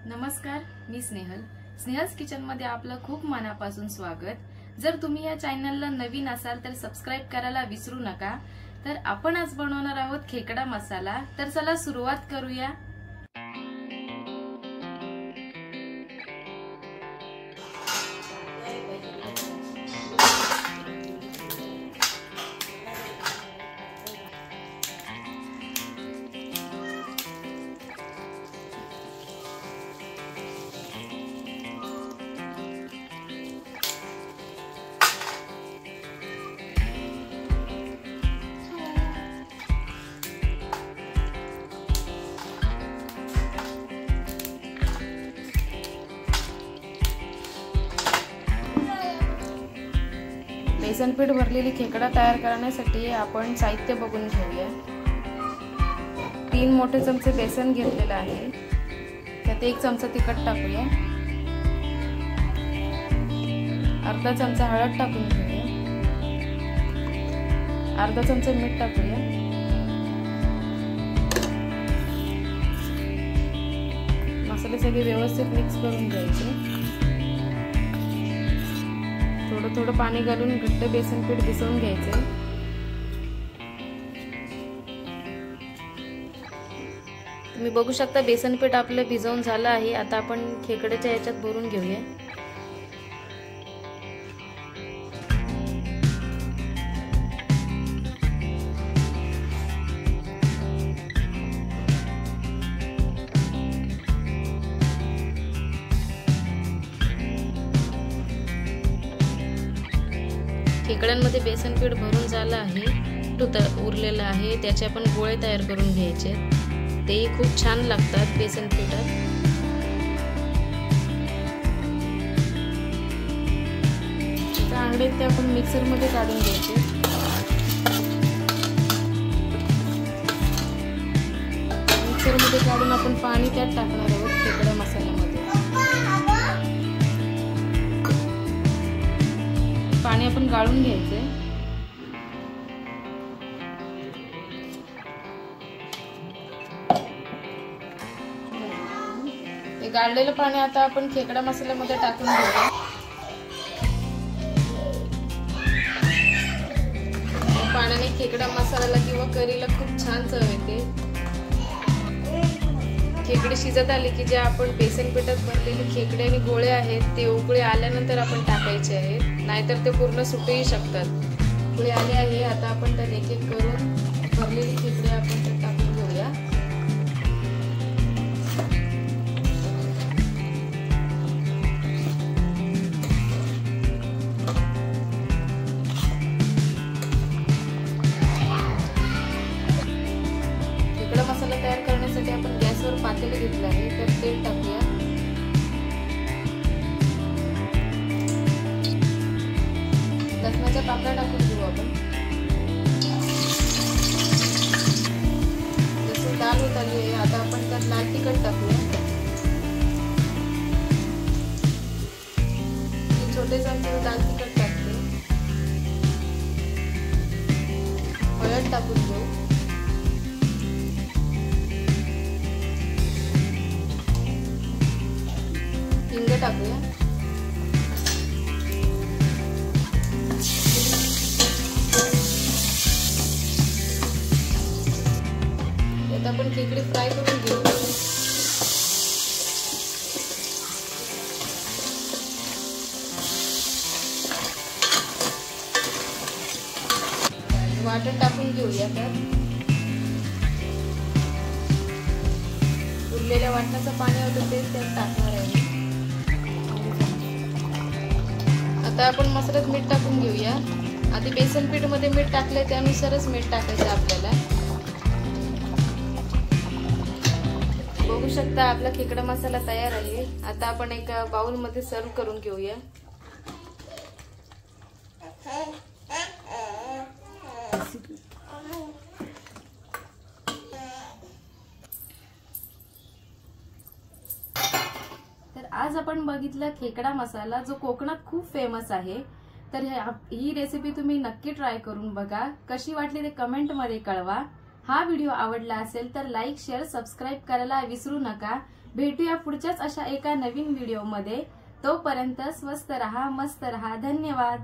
नमस्कार, मी स्नेहल्स किचन मध्ये आपलं खूप मनापासून स्वागत। जर तुम्ही या चॅनलला नवीन असाल तर सबस्क्राइब करायला विसरू नका। तर आपण आज बनवणार आहोत खेकडा मसाला। तर चला सुरुवात करूया। बेसन पीठ भरलेली खेकडा तयार करण्यासाठी आपण साहित्य बघून घेऊया। 3 मोठे चमचे बेसन घेतलेले आहे। त्यात 1 चमचा तिखट टाकूया। अर्धा चमचा हळद टाकून घेऊया। अर्धा चमचा मीठ टाकूया। मसाले सगळे व्यवस्थित मिक्स करून घ्यायचे। थोडं थोडं पाणी घालून घट्ट बेसन पीठ भिजवून घ्यायचे। तुम्ही बघू शकता बेसन पीठ आपलं भिजवून झालं आहे। आता आपण खेकड्याच्या याच्यात भरून घेऊया। खेकड्यांमध्ये बेसन पीठ भरून झालं आहे। उरलेलं आहे त्याचे आपण गोळे तयार करून घ्यायचे। ते खूप छान लागतात बेसन पीठात। चांगले ते आपण मिक्सर मध्ये काढून घ्यायचे। मिक्सर मध्ये काढून आपण पाणी त्यात टाकणार आहोत खेकडा मसाल्यामध्ये। पाणी आपण गाळून घ्यायचे। हे गाळलेलं पाणी आता आपण खेकडा मसाल्यामध्ये टाकून घेऊया। पाण्याने खेकडा मसाल्याला किंवा करीला खूप छान चव येते। खेकडे शिजत आले की जे आपण बेसन पिठात भरलेले खेकडे आणि गोळे आहेत ते उकळी आल्यानंतर आपण टाकायचे आहेत, नाहीतर ते पूर्ण सुटूही शकतात। उकळी आले आहे, आता आपण त्यात एक एक करून भरलेले खेकडे आपण त्यात टाकून घेऊया। खेकडा मसाला तयार करण्यासाठी आपण गॅसवर पातेले घेतले आहे, त्यात तेल टाकूया। लसणाच्या पाकळ्या टाकून घेऊ आपण। जसं डाळ होत आली आहे, आता आपण त्यात लाल तिखट टाकूया। 3 छोटे चमचे लाल तिखट टाकते। हळद टाकून घेऊ। हिंग टाकूया। आता आपण खेकडे फ्राय करून घेऊ। वाटण टाकून घेऊया। त्यात उरलेल्या वाटणाचं पाणी होतं ते त्यात टाकणार आहे। आता आपण मसाल्यात मीठ टाकून घेऊया। आधी बेसन पीठ मध्ये मीठ टाकले त्यानुसारच मीठ टाकायचं आपल्याला। बघू शकता आपला खेकडा मसाला तयार आहे। आता आपण एका बाउल मध्ये सर्व करून घेऊया। तर आज आपण बघितलं खेकडा मसाला, जो कोकणात खूप फेमस आहे। तर ही रेसिपी तुम्ही नक्की ट्राय करून बघा। कशी वाटली ते कमेंट मध्ये कळवा। हा व्हिडिओ आवडला असेल तर लाईक, शेअर, सबस्क्राइब करायला विसरू नका। भेटूया पुढच्याच अशा एका नवीन व्हिडिओमध्ये. तोपर्यंत स्वस्त रहा, मस्त रहा. धन्यवाद.